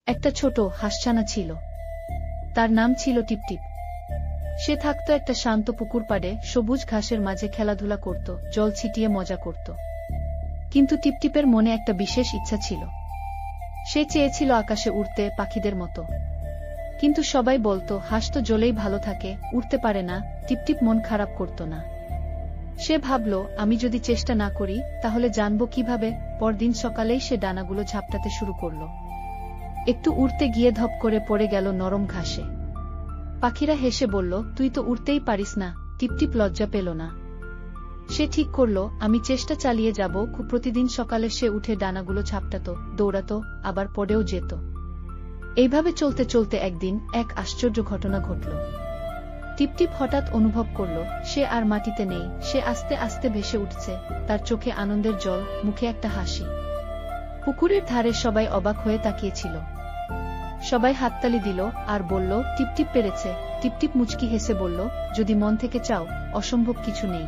একটা ছোট হাঁসছানা ছিল। তার নাম ছিল টিপটিপ। সে থাকত একটা শান্ত পুকুর পাড়ে, সবুজ ঘাসের মাঝে খেলাধুলা করত, জল ছিটিয়ে মজা করত। কিন্তু টিপটিপের মনে একটা বিশেষ ইচ্ছা ছিল। সে চেয়েছিল আকাশে উড়তে, পাখিদের মতো। কিন্তু সবাই বলতো, হাঁস তো জলেই ভালো থাকে, উড়তে পারে না। টিপটিপ মন খারাপ করত না। সে ভাবল, আমি যদি চেষ্টা না করি তাহলে জানবো কিভাবে। পরদিন সকালেই সে ডানাগুলো ঝাপটাতে শুরু করল। একটু উড়তে গিয়ে ধপ করে পড়ে গেল নরম ঘাসে। পাখিরা হেসে বলল, তুই তো উড়তেই পারিস না। টিপটিপ লজ্জা পেল না। সে ঠিক করল, আমি চেষ্টা চালিয়ে যাব। প্রতিদিন সকালে সে উঠে ডানাগুলো ঝাপটাত, দৌড়াতো, আবার পড়েও যেত। এইভাবে চলতে চলতে একদিন এক আশ্চর্য ঘটনা ঘটল। টিপটিপ হঠাৎ অনুভব করল, সে আর মাটিতে নেই। সে আস্তে আস্তে ভেসে উঠছে, তার চোখে আনন্দের জল, মুখে একটা হাসি। পুকুরের ধারে সবাই অবাক হয়ে তাকিয়েছিল। সবাই হাততালি দিল আর বলল, টিপটিপ পেরেছে। টিপটিপ মুচকি হেসে বলল, যদি মন থেকে চাও, অসম্ভব কিছু নেই।